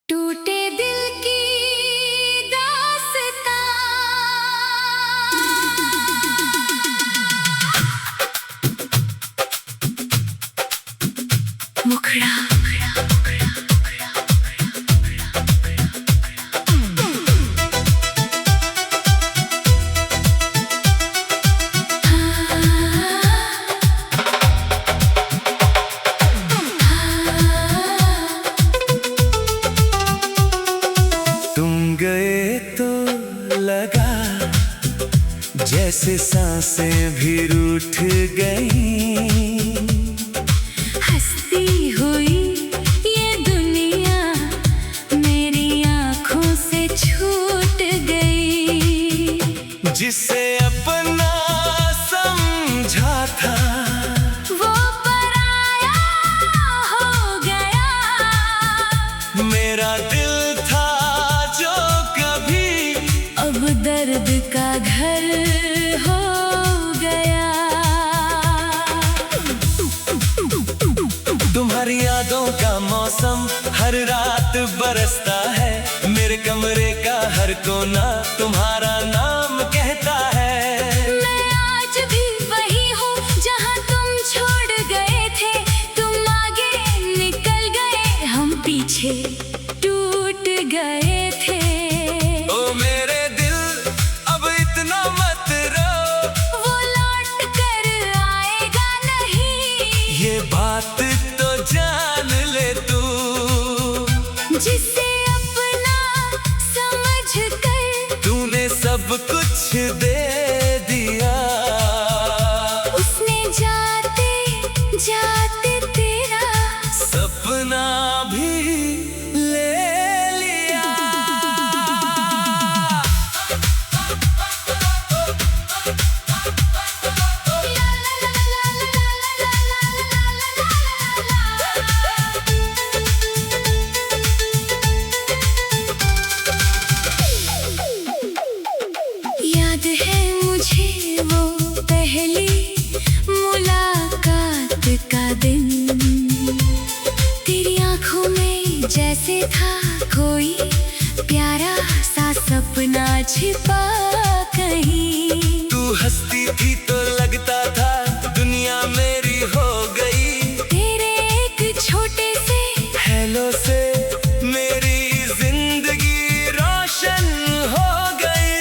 टूटे दिल की दास्तां मुखड़ा तुम गए तो लगा जैसे सांसें भी रूठ गई। हंसती हुई ये दुनिया मेरी आँखों से छूट गई। जिसे अपना समझा था वो पराया हो गया। मेरा दिल था जो कभी अब दर्द का घर हो गया। तुम्हारी यादों का मौसम हर रात बरसता है। मेरे कमरे का हर कोना तुम्हारा नाम कहता है। मैं आज भी वही हूँ जहाँ तुम छोड़ गए थे। तुम आगे निकल गए, हम पीछे टूट गए थे। ओ मेरे दिल अब इतना मत रो, वो लौट कर आएगा नहीं। ये बात तो जान ले तू। जिसे अपना समझ कर तूने सब कुछ दे दिया। उसने जाते जाते तेरा सपना भी ले लिया। याद है मुझे वो पहली मुलाकात का दिन। तेरी आंखों में जैसे था कोई प्यारा सा सपना छिपा कहीं। तू हंसती थी तो लगता था दुनिया मेरी हो गई। तेरे एक छोटे से हेलो से मेरी जिंदगी रोशन हो गई।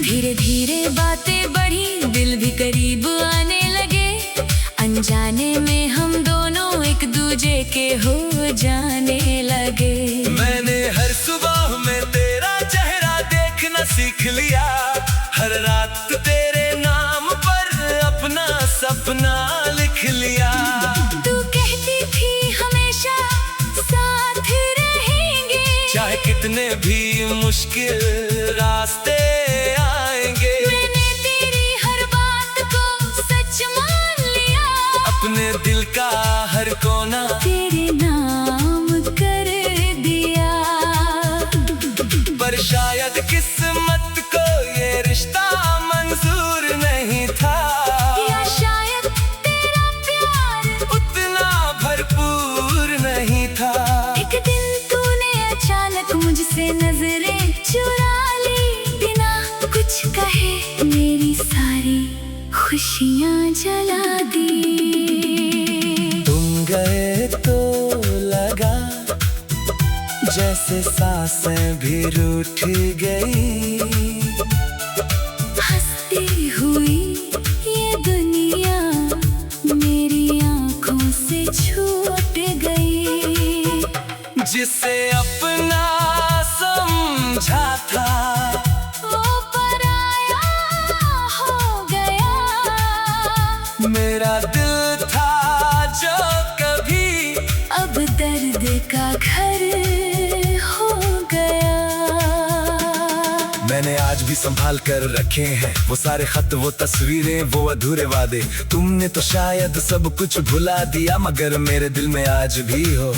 धीरे धीरे बातें बढ़ी, दिल भी करीब आने लगे। अनजाने में हम दोनों एक दूजे के हो जाने लगे। मैंने हर सुबह में तेरा चेहरा देखना सीख लिया। हर रात तेरे नाम पर अपना सपना लिख लिया। तू कहती थी हमेशा साथ रहेंगे, चाहे कितने भी मुश्किल रास्ते आएंगे। मैंने तेरी हर बात को सच मान लिया। अपने दिल का हर कोना तेरे नाम कर दिया। पर शायद किस्मत को ये रिश्ता मंजूर नहीं था। या शायद तेरा प्यार उतना भरपूर नहीं था। एक दिन तूने अचानक मुझसे नजरें चुरा ली। बिना कुछ कहे मेरी सारी खुशियाँ जला दी। तुम गए तो लगा जैसे सांसें भी रूठ गई। हंसती हुई ये दुनिया मेरी आँखों से छूट गई। जिसे अपना समझा था वो पराया हो गया। मेरा दिल था जो कभी अब दर्द का घर हो गया। मैंने आज भी संभाल कर रखे हैं वो सारे खत, वो तस्वीरें, वो अधूरे वादे। तुमने तो शायद सब कुछ भुला दिया, मगर मेरे दिल में आज भी हो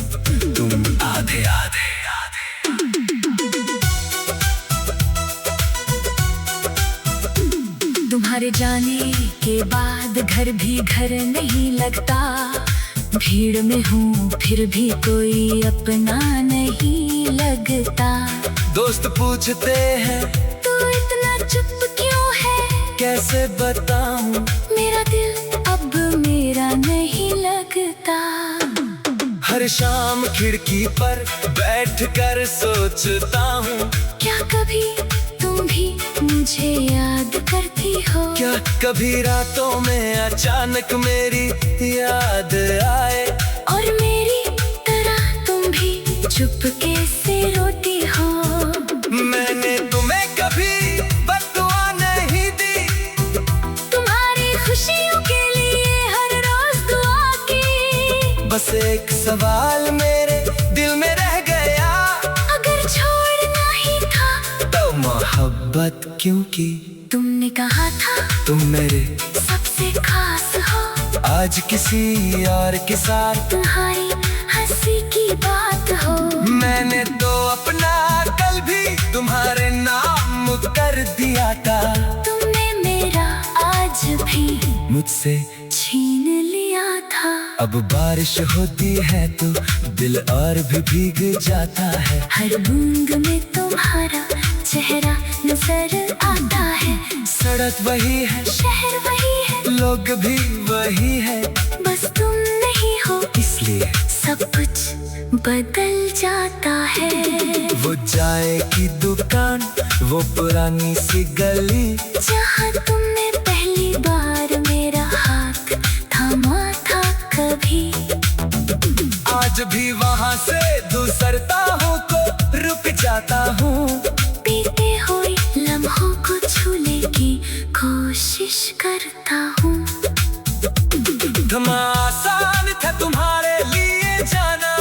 तुम आधे आधे आधे। तुम्हारे जाने के बाद घर भी घर नहीं लगता। भीड़ में हूँ फिर भी कोई अपना नहीं लगता। दोस्त पूछते हैं तू इतना चुप क्यों है? कैसे बताऊं, मेरा दिल अब मेरा नहीं लगता। हर शाम खिड़की पर बैठकर सोचता हूँ, क्या कभी तुम भी मुझे याद करती हो? क्या कभी रातों में अचानक मेरी याद आए और मेरी तरह तुम भी चुपके से रोती हो? मैंने तुम्हें कभी बददुआ नहीं दी, तुम्हारी खुशियों के लिए हर रोज दुआ की। बस एक सवाल मेरे दिल में रह गया, अगर छोड़ना ही था तो मोहब्बत क्यों की? तुमने कहा था तुम मेरे सबसे खास हो, आज किसी और के साथ तुम्हारी हंसी की बात हो। मैंने तो अपना कल भी तुम्हारे नाम कर दिया था, तुमने मेरा आज भी मुझसे छीन लिया था। अब बारिश होती है तो दिल और भी भीग जाता है, हर बूंद में तुम्हारा चेहरा नजर आता है। सड़क वही है, शहर वही है, लोग भी वही है, बस तुम नहीं हो इसलिए सब कुछ बदल जाता है। वो चाय की दुकान, वो पुरानी सी गली, जहाँ तुमने पहली बार मेरा हाथ थामा था कभी, आज भी वहाँ से गुजरता हूँ तो रुक जाता हूँ, बीते हुए लम्हों को छूने की कोशिश करता हूँ। थमा आसान था तुम्हारे लिए जाना,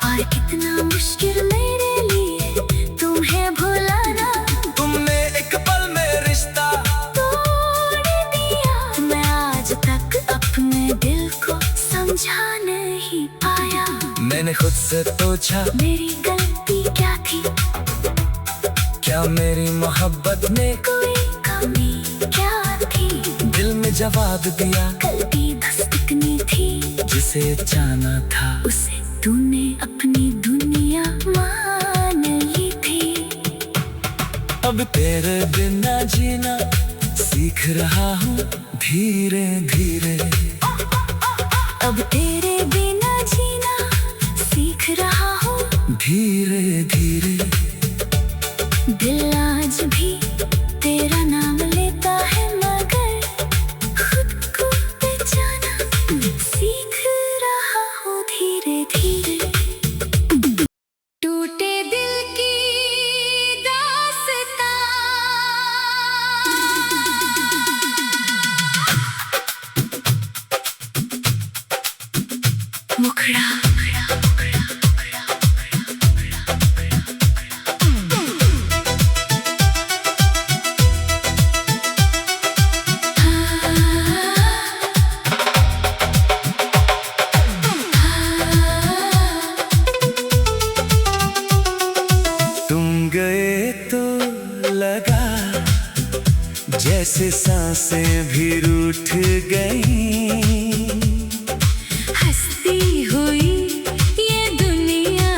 और कितना मुश्किल मेरे लिए तुम्हें भुलाना। तुमने एक पल में रिश्ता तोड़ दिया, मैं आज तक अपने दिल को समझा नहीं पाया। मैंने खुद से पूछा मेरी गलती क्या थी? क्या मेरी मोहब्बत में कोई कमी क्या थी? दिल में जवाब दिया, गलती धसकनी थी, जिसे जाना था उसे तूने अपनी दुनिया मान ली थी। अब तेरे बिना जीना सीख रहा हूँ धीरे धीरे, अब तेरे बिना जीना सीख रहा हूँ धीरे धीरे। दिल आज भी तेरा नाम लेता है, मगर खुद को पहचाना सीख रहा हूँ धीरे धीरे। टूटे दिल की दास्तां, मुखड़ा तुम गए तो लगा जैसे सांसें भी रूठ गई, हंसती हुई ये दुनिया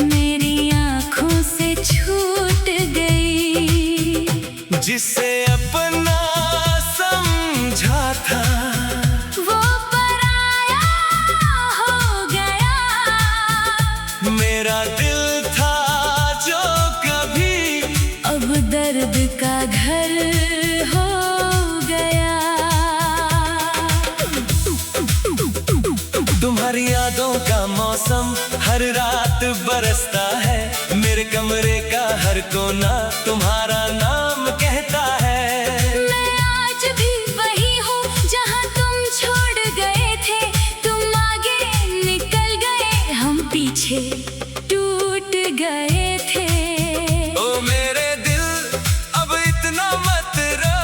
मेरी आँखों से छूट गई। जिसे अपना समझा था वो पराया हो गया, मेरा दिल था जो कभी अब दर्द का घर हो गया। तुम्हारी यादों का मौसम हर रात बरसता है, मेरे कमरे का हर कोना तुम्हारा नाम कहता है। मैं आज भी वही हूँ जहाँ तुम छोड़ गए थे, तुम आगे निकल गए, हम पीछे टूट गए थे। ओ मेरे दिल अब इतना मत रो,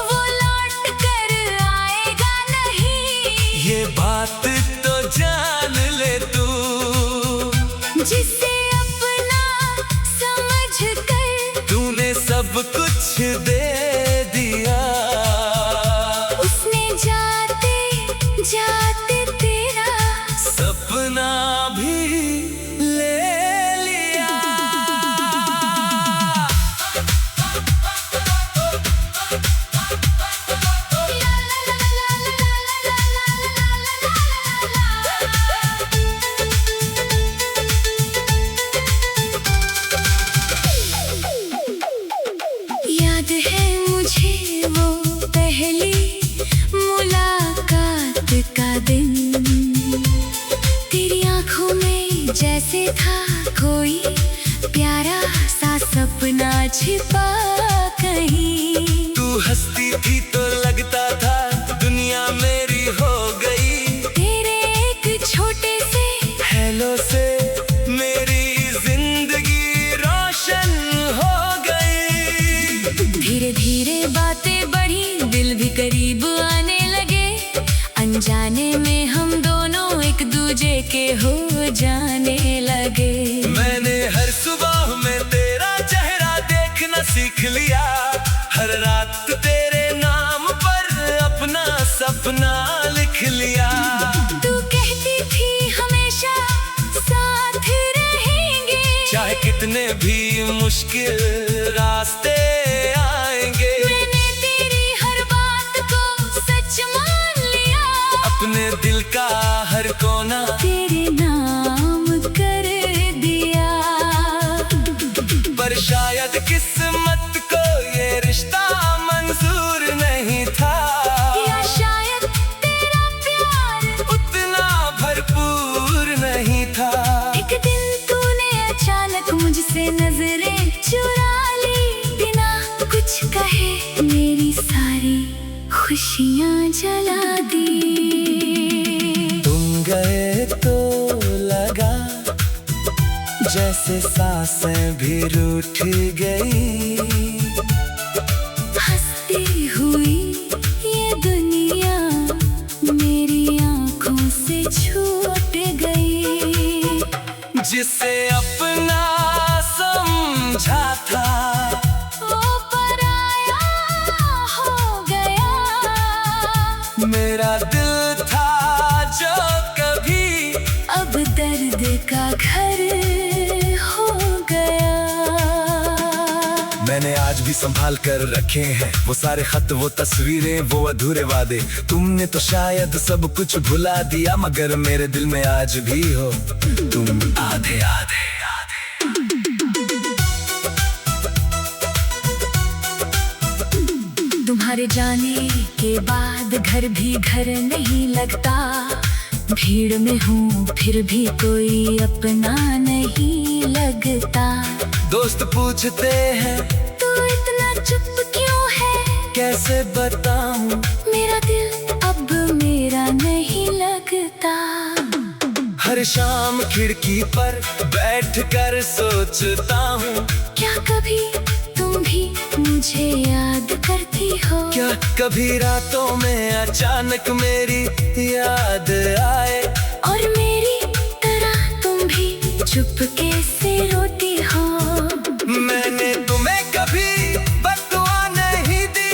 वो लौट कर आएगा नहीं, ये बात तो जान ले तू, जिसे अपना समझ कर तूने सब कुछ दे दिया, उसने जाते जाते तेरा सपना भी ले लिया। कोई प्यारा सा सपना छिपा कहीं। तू हंसती थी तो लगता था दुनिया मेरी हो गई। तेरे एक छोटे से हेलो से मेरी जिंदगी रोशन हो गई। धीरे धीरे बातें बढ़ी, दिल भी करीब आने लगे। अनजाने में हम दोनों एक दूजे के हो जाने लगे। मैंने हर सुबह में तेरा चेहरा देखना सीख लिया। हर रात तेरे नाम पर अपना सपना लिख लिया। तू कहती थी हमेशा साथ रहेंगे, चाहे कितने भी मुश्किल रास्ते आएंगे। मैंने तेरी हर बात को सच मान लिया। अपने दिल का हर कोना तेरे नाम कर दिया। पर शायद किस्मत को ये रिश्ता मंजूर नहीं था, या शायद तेरा प्यार उतना भरपूर नहीं था। एक दिन तूने अचानक मुझसे नजरें चुरा ली। बिना कुछ कहे मेरी सारी खुशियां जला दी। तुम गए तो लगा जैसे सांसें भी रूठ गई। हंसती हुई ये दुनिया मेरी आंखों से छूट गई। जिसे अपना समझा था वो पराया हो गया। मेरा दिल था जो कभी अब दर्द का घर हो गया। मैंने आज भी संभाल कर रखे हैं वो सारे खत, वो तस्वीरें, वो अधूरे वादे। तुमने तो शायद सब कुछ भुला दिया, मगर मेरे दिल में आज भी हो तुम आधे आधे आधे। तुम्हारे जाने के बाद घर भी घर नहीं लगता। भीड़ में हूँ फिर भी कोई अपना नहीं लगता। दोस्त पूछते हैं तू इतना चुप क्यों है? कैसे बताऊं मेरा दिल अब मेरा नहीं लगता। हर शाम खिड़की पर बैठकर सोचता हूँ, क्या कभी तुम भी मुझे याद करती हो? क्या कभी रातों में अचानक मेरी याद आए और मेरी तरह तुम भी चुपके से रोती हो? मैंने तुम्हें कभी बददुआ नहीं दी,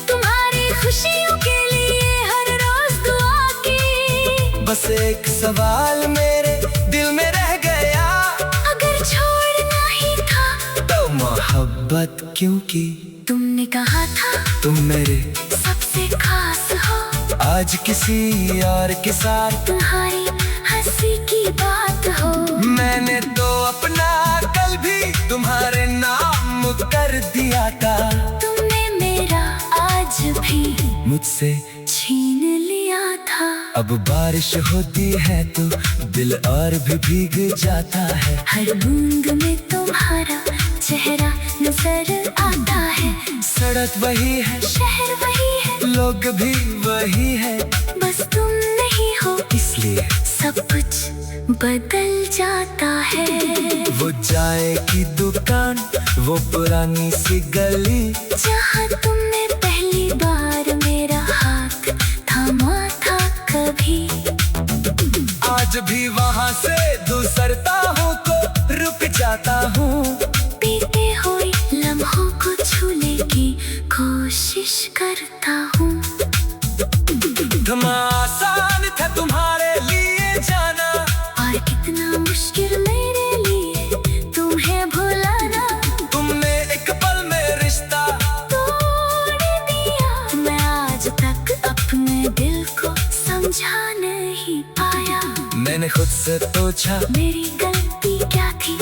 तुम्हारी खुशियों के लिए हर रोज दुआ की। बस एक सवाल मेरे दिल में रह गया, अगर छोड़ना ही था तो मोहब्बत क्यों की? तुमने कहा था तुम मेरे सबसे खास हो। आज किसी और के साथ तुम्हारी हंसी की बात हो। मैंने तो अपना कल भी तुम्हारे नाम कर दिया था। तुमने मेरा आज भी मुझसे छीन लिया था। अब बारिश होती है तो दिल और भी भीग जाता है। हर बूंद में तुम्हारा चेहरा नजर आता है। सड़क वही है, शहर वही है, लोग भी वही है, बस तुम नहीं हो इसलिए सब कुछ बदल जाता है। वो चाय की दुकान, वो पुरानी सी गली, जहाँ तुमने पहली बार मेरा हाथ थामा था कभी। आज भी वहाँ से गुजरता हूँ तो रुक जाता हूँ। बीते हुए लम्हों को छूने की कोशिश करता हूँ। थमा आसान था तुम्हारे लिए जाना, और कितना मुश्किल मेरे लिए तुम्हें भुलाना। तुमने एक पल में रिश्ता तोड़ दिया। मैं आज तक अपने दिल को समझा नहीं पाया। मैंने खुद से पूछा मेरी गलती क्या थी?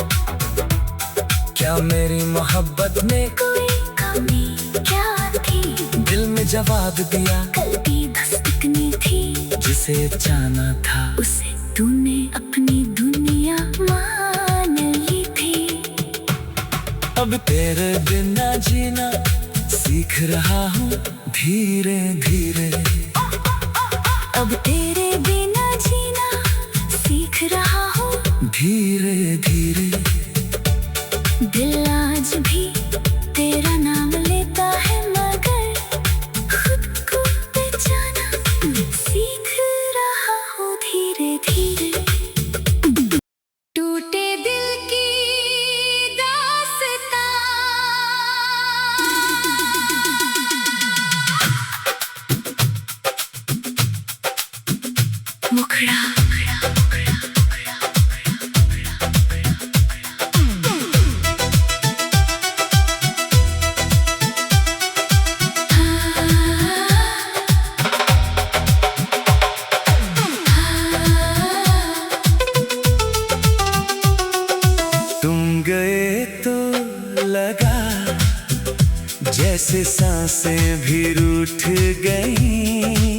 क्या मेरी मोहब्बत में कोई कमी क्या थी? दिल में जवाब दिया कल भी धड़कनी थी। जिसे जाना था उसे तूने अपनी दुनिया मान अब तेरे बिना जीना सीख रहा हूँ धीरे धीरे। अब तेरे बिना जीना सीख रहा हूँ धीरे धीरे। दिल आज भी तेरा नाम लेता है, मगर खुद को पहचाना सीख रहा हूँ धीरे धीरे। टूटे दिल की दास्तां, मुखड़ा तुम गए तो लगा जैसे सांसें भी रूठ गई।